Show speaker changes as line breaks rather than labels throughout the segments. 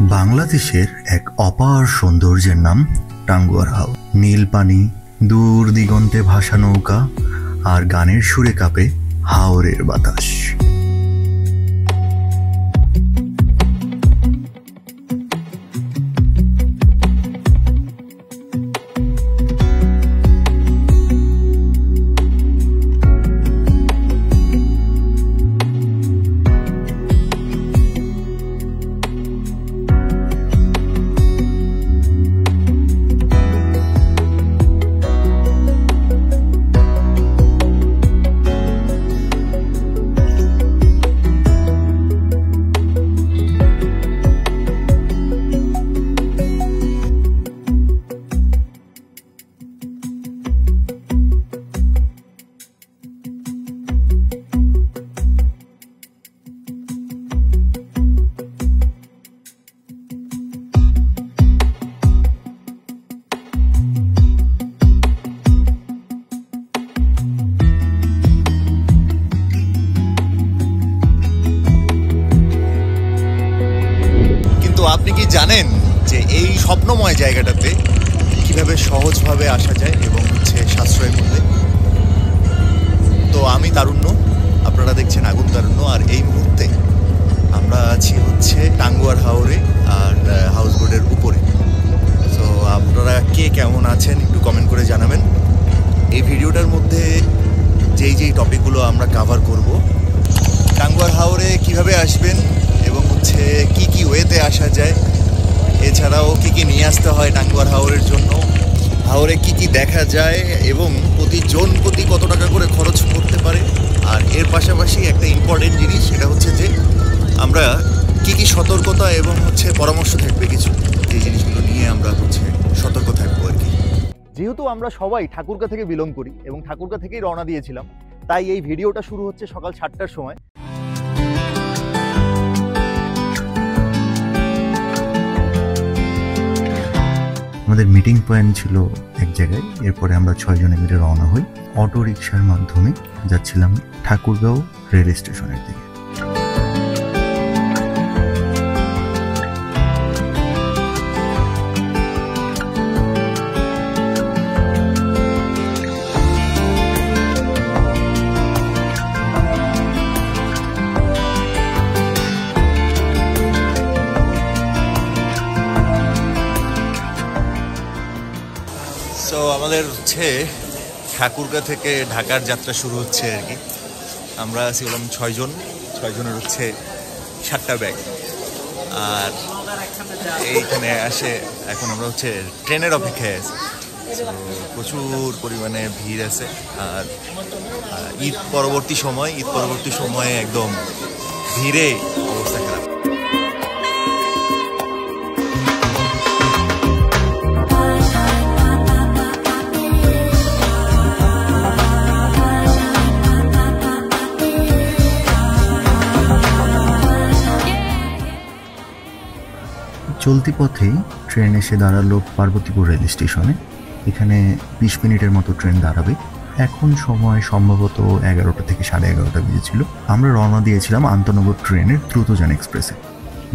বাংলাদেশের এক অপার সৌন্দর্যের নাম টাঙ্গুয়ার হাওর। নীল পানি, দূর দিগন্তে ভাসা নৌকা আর গানের সুরে কাঁপে হাওরের বাতাস।
আপনি কি জানেন যে এই স্বপ্নময় জায়গাটাতে কিভাবে সহজভাবে আসা যায় এবং সাশ্রয় মূল্যে? তো আমি তারুণ্য, আপনারা দেখছেন আগুন তারুণ্য, আর এই মুহূর্তে আমরা আছি টাঙ্গুয়ার হাওরে আর হাউসবোটের উপরে। তো আপনারা কে কেমন আছেন একটু কমেন্ট করে জানাবেন। এই ভিডিওটার মধ্যে যেই টপিকগুলো আমরা কভার করব, টাঙ্গুয়ার হাওরে কিভাবে আসবেন এবং কি ওয়েতে আসা যায়, এছাড়াও কি নিয়ে আসতে হয় টাঙ্গুয়ার হাওরের জন্য, হাওরে কি দেখা যায় এবং প্রতিজন প্রতি কত টাকা করে খরচ করতে পারে, আর এর পাশাপাশি একটা ইম্পর্টেন্ট জিনিস সেটা যে আমরা কি সতর্কতা এবং পরামর্শ থাকবে কিছু, এই জিনিসগুলো নিয়ে আমরা সতর্ক থাকবো আর কি। যেহেতু আমরা সবাই ঠাকুরগাঁ থেকে বিলং করি এবং ঠাকুরগাঁ থেকেই রওনা দিয়েছিলাম, তাই এই ভিডিওটা শুরু হচ্ছে সকাল 7টার সময়।
আমাদের মিটিং পয়েন্ট ছিল এক জায়গায়। এরপরে আমরা 6 জনে মিলে রওনা হই। অটো রিক্সার মাধ্যমে যাচ্ছিলাম ঠাকুরগাঁও রেল স্টেশনের দিকে।
তো আমাদের ঠাকুরগাঁ থেকে ঢাকার যাত্রা শুরু হচ্ছে আর কি। আমরা ছিলাম 6 জনের 7টা ব্যাগ, আর এইখানে এখন আমরা ট্রেনের অপেক্ষায় আছি। প্রচুর পরিমাণে ভিড় আছে, আর ঈদ পরবর্তী সময়ে একদম ভিড়ে অবস্থা খারাপ।
চলতি পথেই ট্রেন এসে দাঁড়ালো পার্বতীপুর রেল স্টেশনে। এখানে 20 মিনিটের মতো ট্রেন দাঁড়াবে। এখন সময় সম্ভবত 11টা থেকে 11:30 বেজেছিল। আমরা রওনা দিয়েছিলাম আন্তনগর ট্রেনের দ্রুতযান এক্সপ্রেসে,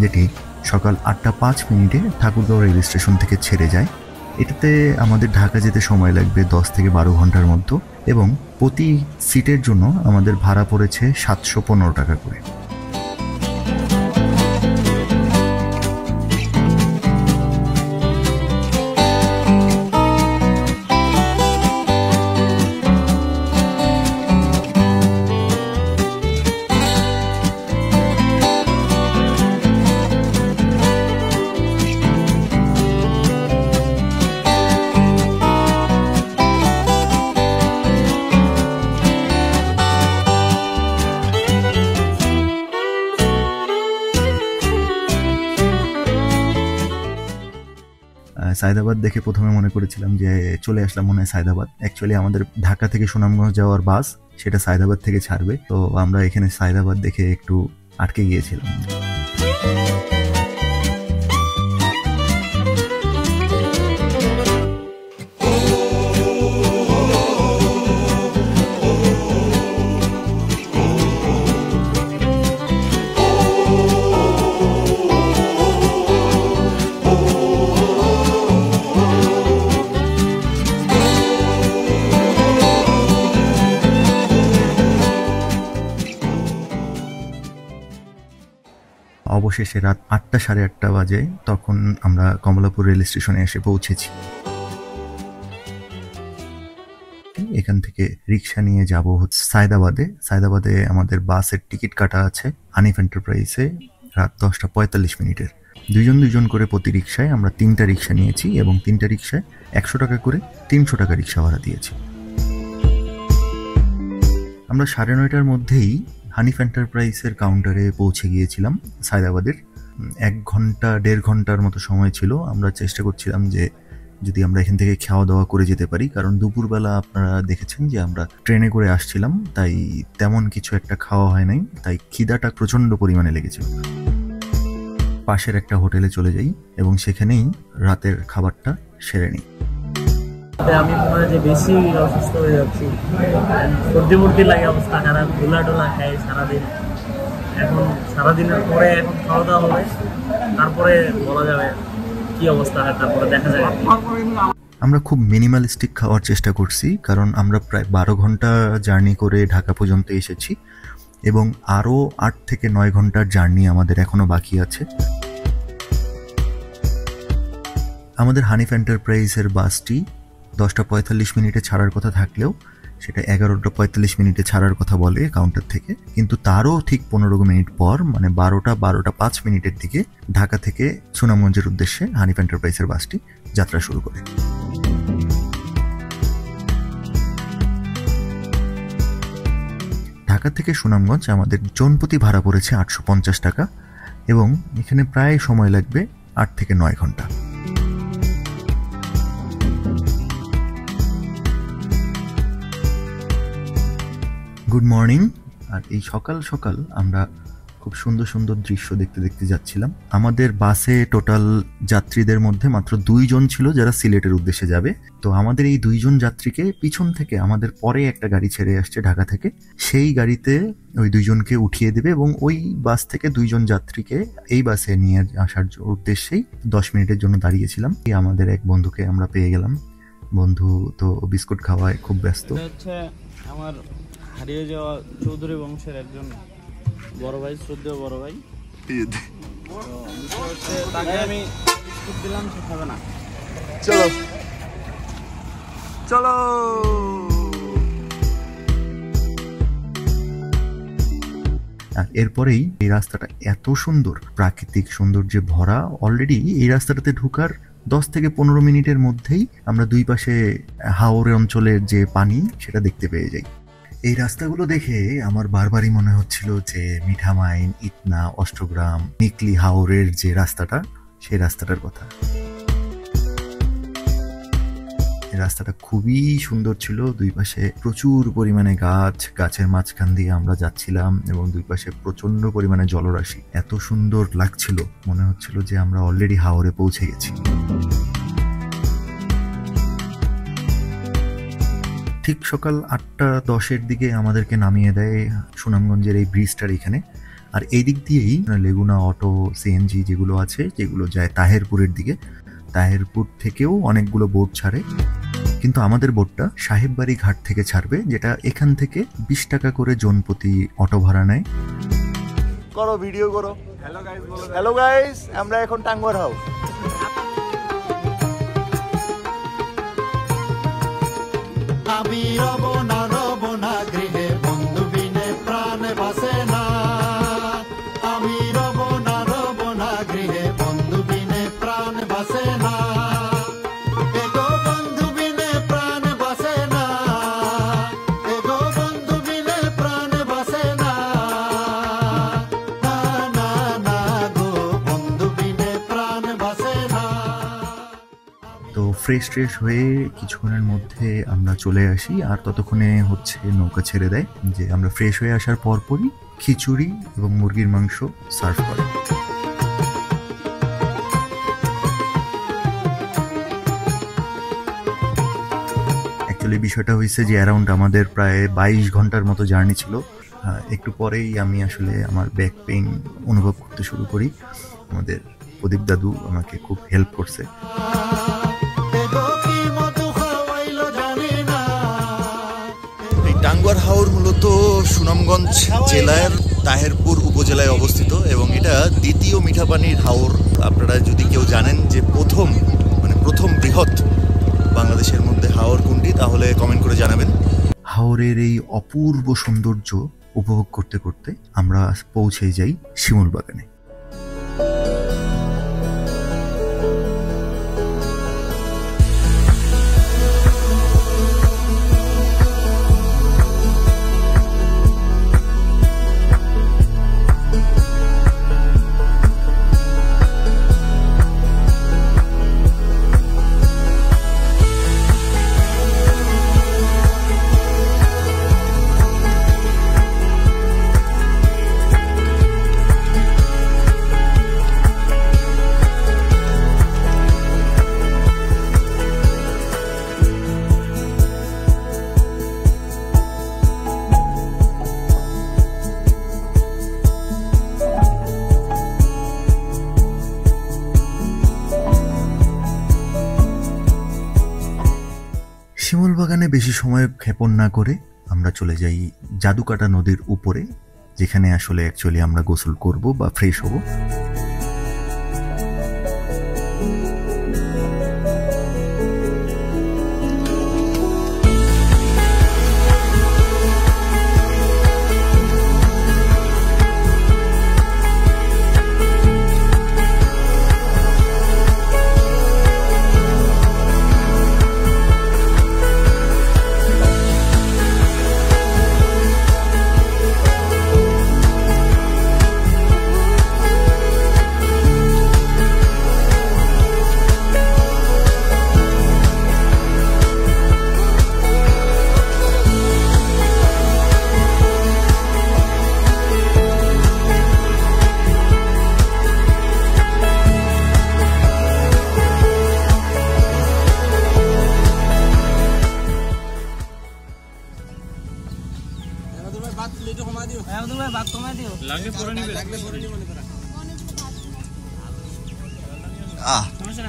যেটি সকাল 8:05 ঠাকুরগাঁও রেল স্টেশন থেকে ছেড়ে যায়। এটাতে আমাদের ঢাকা যেতে সময় লাগবে 10 থেকে 12 ঘন্টার মধ্যে, এবং প্রতি সিটের জন্য আমাদের ভাড়া পড়েছে 715 টাকা করে। সায়দাবাদ দেখে প্রথমে মনে করেছিলাম যে চলে আসলাম মনে হয় সায়দাবাদ। অ্যাকচুয়ালি আমাদের ঢাকা থেকে সুনামগঞ্জ যাওয়ার বাস সেটা সায়দাবাদ থেকে ছাড়বে। তো আমরা এখানে সায়দাবাদ দেখে একটু আটকে গিয়েছিলাম। অবশেষে রাত 8টা সাড়ে 8টা বাজে তখন আমরা কমলাপুর রেল স্টেশনে এসে পৌঁছেছি। এখান থেকে রিক্সা নিয়ে যাব হচ্ছে সায়দাবাদে আমাদের বাসের টিকিট কাটা আছে হানিফ এন্টারপ্রাইজে রাত 10:45। দুজন করে প্রতি রিক্সায় আমরা 3টা রিক্সা নিয়েছি এবং 3টা রিক্সায় 100 টাকা করে 300 টাকা রিক্সা ভাড়া দিয়েছি। আমরা 9:30টার মধ্যেই হানিফ এন্টারপ্রাইজের কাউন্টারে পৌঁছে গিয়েছিলাম সায়দাবাদের। 1-1.5 ঘন্টার মতো সময় ছিল। আমরা চেষ্টা করছিলাম যে যদি আমরা এখান থেকে খাওয়া দাওয়া করে যেতে পারি, কারণ দুপুরবেলা আপনারা দেখেছেন যে আমরা ট্রেনে করে আসছিলাম, তাই তেমন কিছু একটা খাওয়া হয় নাই, তাই খিদাটা প্রচণ্ড পরিমাণে লেগেছিল। পাশের একটা হোটেলে চলে যাই এবং সেখানেই রাতের খাবারটা সেরে নিই।
আমি মনে হয় যে বেশি অসুস্থ হয়ে যাচ্ছি, সর্দি লাগে, অবস্থা খারাপ, টোলা খাই সারাদিন। এখন সারাদিনের পরে এখন খাওয়া দাওয়া হবে, তারপরে বলা যাবে কি অবস্থা হয়, তারপরে দেখা যাবে।
আমরা খুব মিনিমালিস্টিক খাওয়ার চেষ্টা করছি, কারণ আমরা প্রায় 12 ঘন্টা জার্নি করে ঢাকা পর্যন্ত এসেছি এবং আরও 8 থেকে 9 ঘন্টার জার্নি আমাদের এখনো বাকি আছে। আমাদের হানিফ এন্টারপ্রাইজের বাসটি 10:45 ছাড়ার কথা থাকলেও সেটা 11:45 ছাড়ার কথা বলে কাউন্টার থেকে, কিন্তু তারও ঠিক 15 মিনিট পর মানে 12:05 দিকে ঢাকা থেকে সুনামগঞ্জের উদ্দেশ্যে হানিফ এন্টারপ্রাইজের বাসটি যাত্রা শুরু করে। ঢাকা থেকে সুনামগঞ্জ আমাদের জনপ্রতি ভাড়া পড়েছে 850 টাকা এবং এখানে প্রায় সময় লাগবে 8 থেকে 9 ঘন্টা। Good morning. আর এই সকাল সকাল আমরা খুব সুন্দর সুন্দর দৃশ্য দেখতে যাচ্ছিলাম। আমাদের বাসে টোটাল যাত্রীদের মধ্যে মাত্র 2 জন ছিল যারা সিলেটের উদ্দেশ্যে যাবে। তো আমাদের এই 2 জন যাত্রীকে পিছন থেকে আমাদের পরে একটা গাড়ি ছেড়ে আসছে ঢাকা থেকে, সেই গাড়িতে ওই 2 জনকে উঠিয়ে দেবে এবং ওই বাস থেকে 2 জন যাত্রীকে এই বাসে নিয়ে আসার উদ্দেশ্যেই 10 মিনিটের জন্য দাঁড়িয়েছিলাম। আমাদের এক বন্ধুকে আমরা পেয়ে গেলাম। বন্ধু তো বিস্কুট খাওয়ায় খুব ব্যস্ত।
আমার হারিয়ে যাওয়া চৌধুরী বংশের একজন বড় ভাই, শ্রদ্ধেয় বড় ভাই। তাকে আমি বিস্কুট দিলাম, সে খাবে না।
চলো চলো।
এরপরেই এই রাস্তাটা এত সুন্দর, প্রাকৃতিক সৌন্দর্যে ভরা। অলরেডি এই রাস্তাটাতে ঢুকার 10 থেকে 15 মিনিটের মধ্যেই আমরা দুই পাশে হাওরের অঞ্চলের যে পানি সেটা দেখতে পেয়ে যাই। এই রাস্তাগুলো দেখে আমার বারবারই মনে হচ্ছিল যে মিঠামাইন, ইতনা, অষ্টগ্রাম, নিকলি, হাওরের যে রাস্তাটা, সেই রাস্তাটার কথা। রাস্তাটা খুবই সুন্দর ছিল। দুই পাশে প্রচুর পরিমাণে গাছের মাঝখান দিয়ে আমরা যাচ্ছিলাম এবং দুই পাশে প্রচন্ড পরিমাণে জলরাশি। এত সুন্দর লাগছিল, মনে হচ্ছিল যে আমরা অলরেডি হাওরে পৌঁছে গেছি। ঠিক সকাল 8:10 দিকে আমাদেরকে নামিয়ে দেয় সুনামগঞ্জের এই ব্রিজটার এখানে। আর এই দিক দিয়েই লেগুনা অটো, সিএনজি যেগুলো আছে, যেগুলো যায় তাহেরপুরের দিকে। তাহেরপুর থেকেও অনেকগুলো বোট ছাড়ে, কিন্তু আমাদের বোটটা সাহেববাড়ি ঘাট থেকে ছাড়বে, যেটা এখান থেকে 20 টাকা করে জনপ্রতি অটো ভাড়া নেয়।
করো, ভিডিও করো। হ্যালো গাইস, আমরা এখন টাঙ্গুয়ার হাউ।
আমি রব না গৃহে, বন্ধু বিনে প্রাণ বাসে না। আমি রব না গৃহে, বন্ধু বিনে প্রাণ বাসে না। এগো বন্ধু বিনে প্রাণ বাসে না, এগো বন্ধু বিনে প্রাণ বাসে না। না না না গো, বন্ধু বিনে প্রাণ বাসে না।
তো ফ্রেশ হয়ে কিছুক্ষণের মধ্যে আমরা চলে আসি, আর ততক্ষণে হচ্ছে নৌকা ছেড়ে দেয়। যে আমরা ফ্রেশ হয়ে আসার পরপরই খিচুড়ি এবং মুরগির মাংস সার্ভ করে। অ্যাকচুয়ালি বিষয়টা হয়েছে যে অ্যারাউন্ড আমাদের প্রায় 22 ঘন্টার মতো জার্নি ছিল। একটু পরেই আমি আসলে আমার ব্যাক পেইন অনুভব করতে শুরু করি। আমাদের প্রদীপ দাদু আমাকে খুব হেল্প করছে।
টাঙ্গুয়ার হাওর মূলত সুনামগঞ্জ জেলার তাহেরপুর উপজেলায় অবস্থিত এবং এটা দ্বিতীয় মিঠা পানির হাওর। আপনারা যদি কেউ জানেন যে প্রথম বৃহৎ বাংলাদেশের মধ্যে হাওর কোনটি, তাহলে কমেন্ট করে জানাবেন।
হাওরের এই অপূর্ব সৌন্দর্য উপভোগ করতে করতে আমরা পৌঁছে যাই শিমুল বাগানে। শিমুল বাগানে বেশি সময় ক্ষেপণ না করে আমরা চলে যাই জাদুকাটা নদীর উপরে, যেখানে আসলে অ্যাকচুয়ালি আমরা গোসল করব বা ফ্রেশ হব।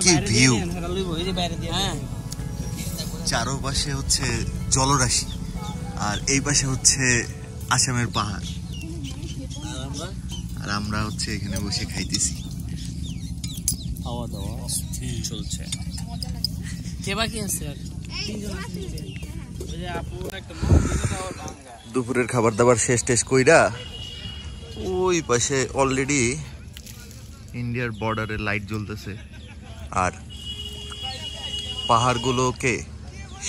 কি ভিউ! চারপাশে হচ্ছে জলরাশি আর এই পাশে হচ্ছে আসামের পাহাড়, আর আমরা হচ্ছে এখানে বসে খাইতেছি।
খাওয়া দাওয়া চলছে। কে বাকি আছে?
দুপুরের খাবার দাবার শেষ টেস কইরা ওই পাশে অলরেডি ইন্ডিয়ার বর্ডারে লাইট জ্বলতেছে আর পাহাড়গুলোকে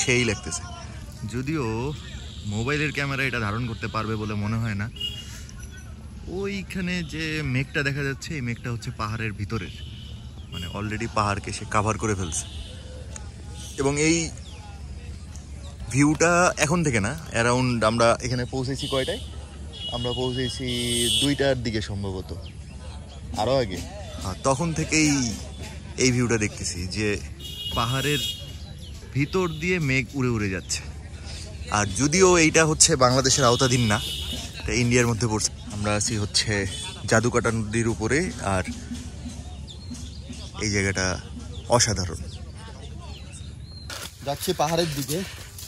সেই লাগতেছে। যদিও মোবাইলের ক্যামেরা এটা ধারণ করতে পারবে বলে মনে হয় না। ওইখানে যে মেঘটা দেখা যাচ্ছে, এই মেঘটা হচ্ছে পাহাড়ের ভিতরের, মানে অলরেডি পাহাড়কে সে কাভার করে ফেলছে। এবং এই ভিউটা এখন থেকে না, অ্যারাউন্ড আমরা এখানে পৌঁছেছি কয়টায়? আমরা পৌঁছেছি 2টার দিকে সম্ভবত, আরও আগে। হ্যাঁ, তখন থেকেই এই ভিউটা দেখতেছি যে পাহাড়ের ভিতর দিয়ে মেঘ উড়ে উড়ে যাচ্ছে। আর যদিও এইটা হচ্ছে বাংলাদেশের আওতাধীন না, এটা ইন্ডিয়ার মধ্যে পড়ছে। আমরা আছি হচ্ছে জাদুকাটা নদীর উপরে, আর এই জায়গাটা অসাধারণ।
যাচ্ছি পাহাড়ের দিকে,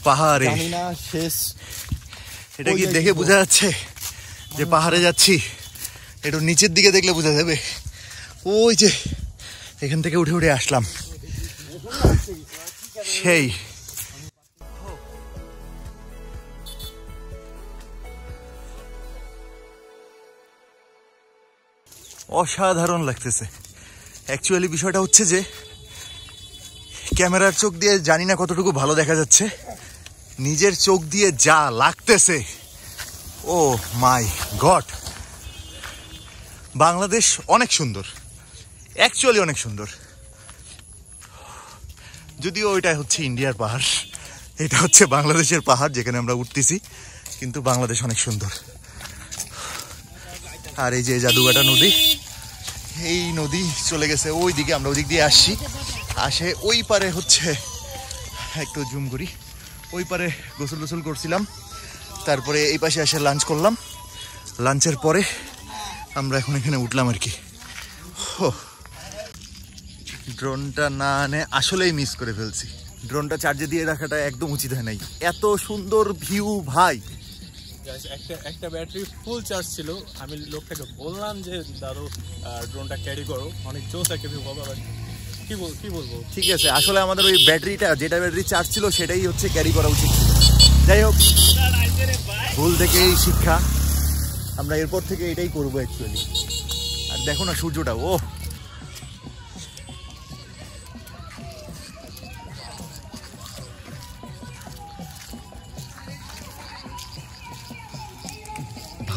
পাহাড়ে
জানি না শেষ।
এটা কি দেখে বোঝা যাচ্ছে যে পাহাড়ে যাচ্ছি? একটু নিচের দিকে দেখলে বোঝা যাবে। ওই যে এখান থেকে উঠে উঠে আসলাম, সেই অসাধারণ লাগতেছে। অ্যাকচুয়ালি বিষয়টা হচ্ছে যে ক্যামেরার চোখ দিয়ে জানি না কতটুকু ভালো দেখা যাচ্ছে, নিজের চোখ দিয়ে যা লাগতেছে, ও মাই গড! বাংলাদেশ অনেক সুন্দর, অ্যাকচুয়ালি অনেক সুন্দর। যদিও ওইটা হচ্ছে ইন্ডিয়ার পাহাড়, এটা হচ্ছে বাংলাদেশের পাহাড় যেখানে আমরা উঠতেছি, কিন্তু বাংলাদেশ অনেক সুন্দর। আর এই যে জাদুকাটা নদী, এই নদী চলে গেছে ওই দিকে, আমরা ওই দিক দিয়ে আসে ওই পারে হচ্ছে, একটু জুম করি, ওই পারে গোসল টোসল করছিলাম, তারপরে এই পাশে এসে লাঞ্চ করলাম। লাঞ্চের পরে আমরা এখন এখানে উঠলাম আর কি। ড্রোনটা না আনে আসলেই মিস করে ফেলছি। ড্রোনটা চার্জে দিয়ে রাখাটা একদম উচিত হয় নাই। এত সুন্দর ভিউ ভাই,
একটা একটা ব্যাটারি ফুল চার্জ ছিল। আমি লোকটাকে বললাম যে দাদু ড্রোনটা ক্যারি করো, অনেক জোস একটা ভিউ পাবো। আবার কি বলবো,
ঠিক আছে, আসলে আমাদের ওই ব্যাটারিটা যেটা ব্যাটারি চার্জ ছিল সেটাই হচ্ছে ক্যারি করা উচিত ছিল। যাই হোক, ভুল থেকেই শিক্ষা, আমরা এরপর থেকে এটাই করবো অ্যাকচুয়ালি। আর দেখো না সূর্যটা, ও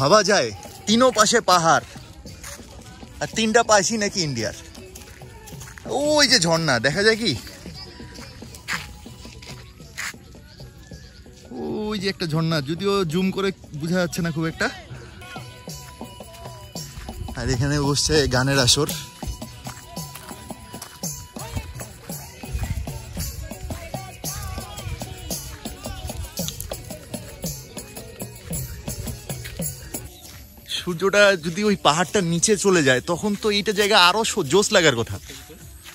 ভাবা যায় তিনও পাশে পাহাড় আর তিনটা পাশই নাকি ইন্ডিয়ার। ওই যে ঝর্ণা দেখা যায় কি, ওই যে একটা ঝর্ণা, যদিও জুম করে বোঝা যাচ্ছে না খুব একটা। আর এখানে বসছে গানের আসর। সূর্যটা যদি ওই পাহাড়টার নিচে চলে যায় তখন তো এইটা জায়গা আরো জোস লাগার কথা।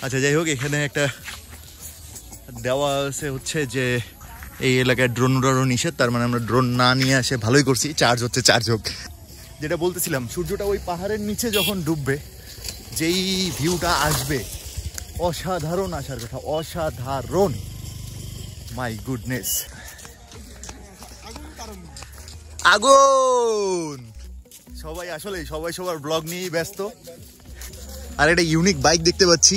আচ্ছা যাই হোক, এখানে একটা দেওয়া আছে হচ্ছে যে এই এলাকায় ড্রোন উড়ানো নিষেধ, তার মানে আমরা ড্রোন না নিয়ে আসে ভালোই করছি, চার্জ হচ্ছে, চার্জ হোক। যেটা বলতেছিলাম, সূর্যটা ওই পাহাড়ের নিচে যখন ডুববে, যেই ভিউটা আসবে অসাধারণ আসার কথা, অসাধারণ, মাই গুডনেস। আগুন! সবাই আসলে সবাই সবার ব্লগ নিয়েই ব্যস্ত। আর একটা ইউনিক বাইক দেখতে পাচ্ছি,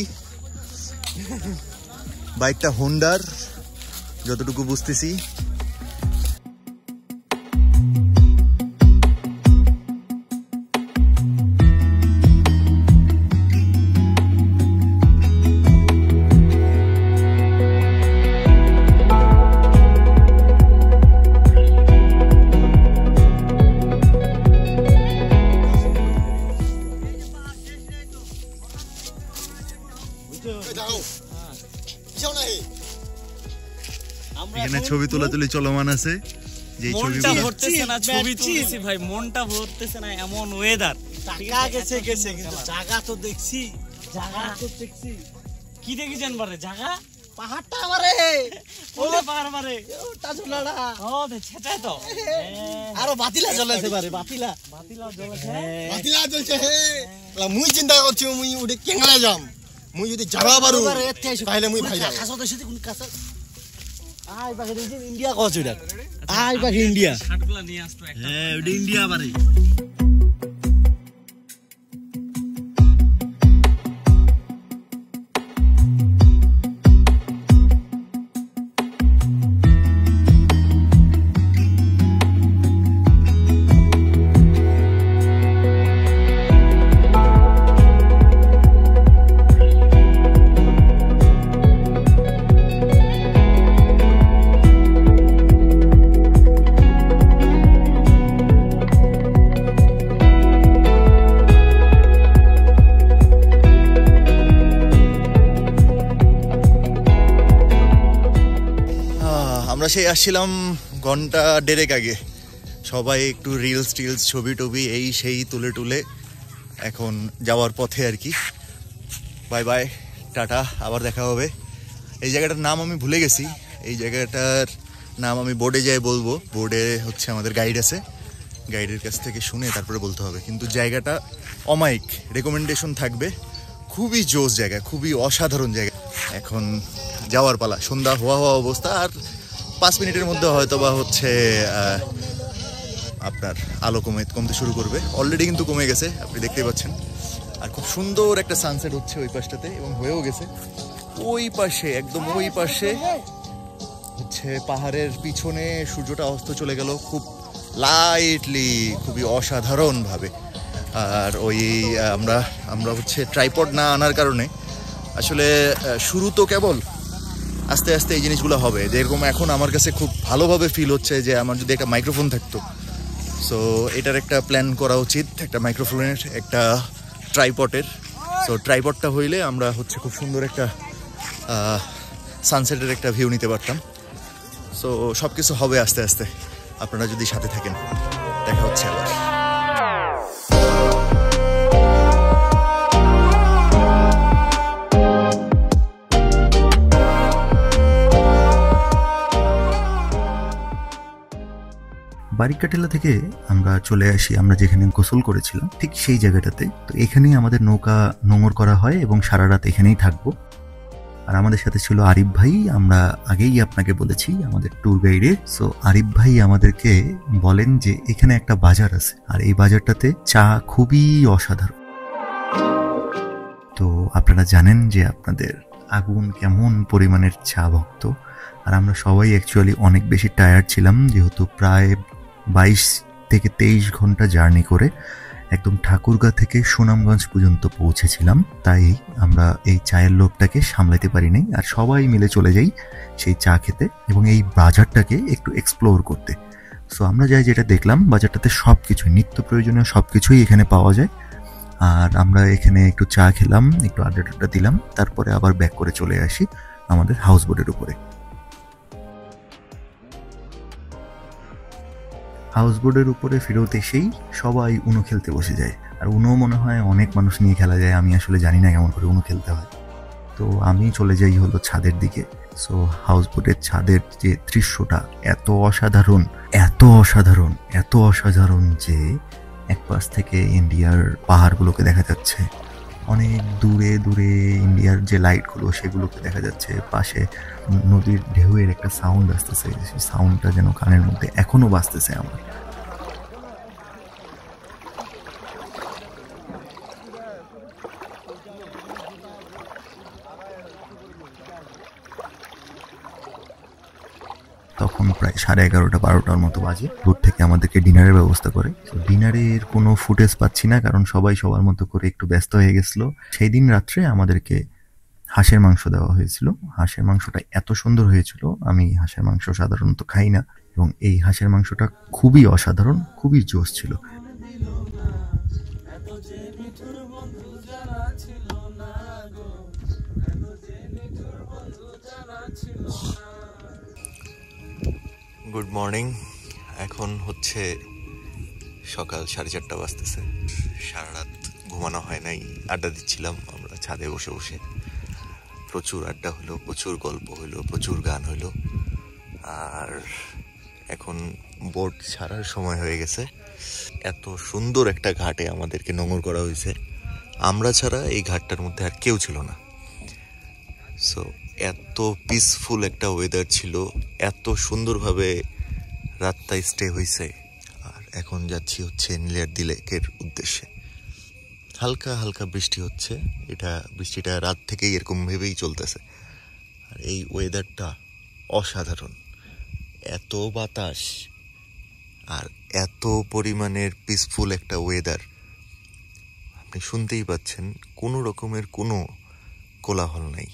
বাইকটা হোন্ডার যতটুকু বুঝতেছি। এখানে ছবি তোলাতুলি চলমান আছে, যে
মনটা ভরতেছে না, ছবি তুলছি ভাই, মনটা ভরতেছে না, এমন ওয়েদার।
টাকা গেছে গেছে, কিন্তু জায়গা তো দেখছি, জায়গা তো দেখছি।
কি দেখেছেন বারে জায়গা?
পাহাড়টা আমারে
ওরে পাহাড় বারে,
ওটা ঝোলাটা
ও সেটাই তো।
আরো বাতিলা জ্বলেছে বারে, বাতিলা
বাতিলা জ্বলেছে,
বাতিলা জ্বলছে হে। মুই চিন্তা করছি মুই উঠে কেঙ্গালে যাম, মুই যদি যাবা পারু তাহলে মুই ভাই যাবো। কাছে দেশে কোন কাছে আই বাকি দিন ইন্ডিয়া কছ এটা, আই বাকি ইন্ডিয়া
শার্টগুলো নিয়ে আসতো একটা।
হ্যাঁ ওটা ইন্ডিয়া বারে।
আমরা সেই আসছিলাম ঘন্টা দেড়েক আগে, সবাই একটু রিলস টিলস ছবি টবি এই সেই তুলে টুলে এখন যাওয়ার পথে আর কি। বাই বাই, টাটা, আবার দেখা হবে। এই জায়গাটার নাম আমি ভুলে গেছি, এই জায়গাটার নাম আমি বোর্ডে যাই বলবো, বোর্ডে হচ্ছে আমাদের গাইড আছে, গাইডের কাছ থেকে শুনে তারপরে বলতে হবে। কিন্তু জায়গাটা অমায়িক, রেকমেন্ডেশন থাকবে, খুবই জোস জায়গা, খুবই অসাধারণ জায়গা। এখন যাওয়ার পালা, সন্ধ্যা হওয়া অবস্থা, আর 5 মিনিটের মধ্যে হয়তো বা হচ্ছে আপনার আলো কমতে শুরু করবে। অলরেডি কিন্তু কমে গেছে, আপনি দেখতেই পাচ্ছেন। আর খুব সুন্দর একটা সানসেট হচ্ছে ওই পাশটাতে, এবং হয়েও গেছে। ওই পাশে, একদম ওই পাশে হচ্ছে পাহাড়ের পিছনে সূর্যটা অস্ত চলে গেল খুব লাইটলি, খুবই অসাধারণভাবে। আর ওই আমরা হচ্ছে ট্রাইপড না আনার কারণে আসলে শুরু তো কেবল, আস্তে আস্তে এই জিনিসগুলো হবে। যেরকম এখন আমার কাছে খুব ভালোভাবে ফিল হচ্ছে যে আমার যদি একটা মাইক্রোফোন থাকতো, সো এটার একটা প্ল্যান করা উচিত, একটা মাইক্রোফোনের, একটা ট্রাইপডের। সো ট্রাইপডটা হইলে আমরা হচ্ছে খুব সুন্দর একটা সানসেটের একটা ভিউ নিতে পারতাম। সো সব কিছু হবে আস্তে আস্তে, আপনারা যদি সাথে থাকেন। দেখা হচ্ছে আবার।
বারিকা টিলা থেকে আমরা চলে আসি আমরা যেখানে গোসল করেছিলাম ঠিক সেই জায়গাটাতে। তো এখানেই আমাদের নৌকা নোঙর করা হয় এবং সারা রাত এখানেই থাকবো। আর আমাদের সাথে ছিল আরিফ ভাই, আমরা আগেই আপনাকে বলেছি আমাদের ট্যুর গাইডে। সো আরিফ ভাই আমাদেরকে বলেন যে এখানে একটা বাজার আছে আর এই বাজারটাতে চা খুবই অসাধারণ। তো আপনারা জানেন যে আপনাদের আগুন কেমন পরিমাণের চা ভক্ত, আর আমরা সবাই অ্যাকচুয়ালি অনেক বেশি টায়ার্ড ছিলাম যেহেতু প্রায় 22 থেকে 23 ঘন্টা জার্নি করে একদম ঠাকুরগাঁ থেকে সুনামগঞ্জ পর্যন্ত পৌঁছেছিলাম। তাই আমরা এই চায়ের লোভটাকে সামলাতে পারি নাই আর সবাই মিলে চলে যাই সেই চা খেতে এবং এই বাজারটাকে একটু এক্সপ্লোর করতে। সো আমরা যাই, যেটা দেখলাম বাজারটাতে সব কিছুই নিত্য প্রয়োজনীয় সব কিছুই এখানে পাওয়া যায়। আর আমরা এখানে একটু চা খেলাম, একটু আড্ডা দিলাম, তারপরে আবার ব্যাক করে চলে আসি আমাদের হাউস বোটের উপরে। হাউস বোটের উপরে ফেরত এসেই সবাই উনো খেলতে বসে যায়। আর উনো মনে হয় অনেক মানুষ নিয়ে খেলা যায়, আমি আসলে জানি না কেমন করে উনো খেলতে হয়। তো আমি চলে যাই হলো ছাদের দিকে। সো হাউস বোটের ছাদের যে দৃশ্যটা এত অসাধারণ, এত অসাধারণ, এত অসাধারণ যে এক পাশ থেকে ইন্ডিয়ার পাহাড়গুলোকে দেখা যাচ্ছে, অনেক দূরে দূরে ইন্ডিয়ার যে লাইটগুলো সেগুলোকে দেখা যাচ্ছে, পাশে নদীর ঢেউয়ের একটা সাউন্ড আসতেছে, সেই সাউন্ডটা যেন কানের মধ্যে এখনো বাজতেছে আমার। তখন প্রায় 11:30-12টার মতো বাজে। বোট থেকে আমাদেরকে ডিনারের ব্যবস্থা করে। ডিনারের কোনো ফুটেজ পাচ্ছি না কারণ সবাই সবার মতো করে একটু ব্যস্ত হয়ে গেছিল। সেই দিন রাত্রে আমাদেরকে হাঁসের মাংস দেওয়া হয়েছিল। হাঁসের মাংসটা এত সুন্দর হয়েছিল, আমি হাঁসের মাংস সাধারণত খাই না এবং এই হাঁসের মাংসটা খুবই অসাধারণ, খুবই জোশ ছিল।
Good morning. এখন হচ্ছে সকাল 4:30 বাজতেছে। সারা রাত ঘুমানো হয় নাই, আড্ডা দিচ্ছিলাম আমরা ছাদে বসে বসে। প্রচুর আড্ডা হলো, প্রচুর গল্প হলো, প্রচুর গান হলো। আর এখন বোট ছাড়ার সময় হয়ে গেছে। এত সুন্দর একটা ঘাটে আমাদেরকে নোঙর করা হয়েছে, আমরা ছাড়া এই ঘাটটার মধ্যে আর কেউ ছিল না। সো এত পিসফুল একটা ওয়েদার ছিল, এত সুন্দরভাবে রাতটা স্টে হয়েছে। আর এখন যাচ্ছি হচ্ছে নীলাদ্রি লেকের উদ্দেশ্যে। হালকা হালকা বৃষ্টি হচ্ছে, বৃষ্টিটা রাত থেকেই এরকম ভেবেই চলতেছে। আর এই ওয়েদারটা অসাধারণ, এত বাতাস আর এত পরিমাণের পিসফুল একটা ওয়েদার। আপনি শুনতেই পাচ্ছেন, কোনো রকমের কোনো কোলাহল নাই।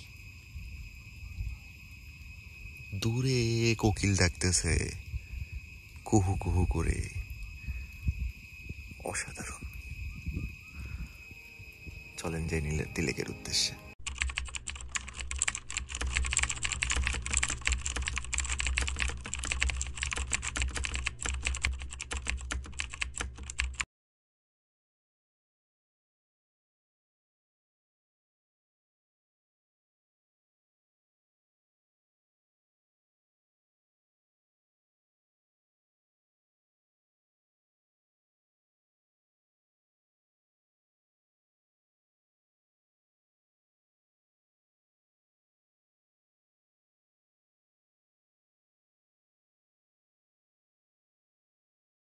দূরে কোকিল ডাকতেছে কুহু কুহু করে, অসাধারণ। চলেন যাই নীলাদ্রি লেকের উদ্দেশ্যে।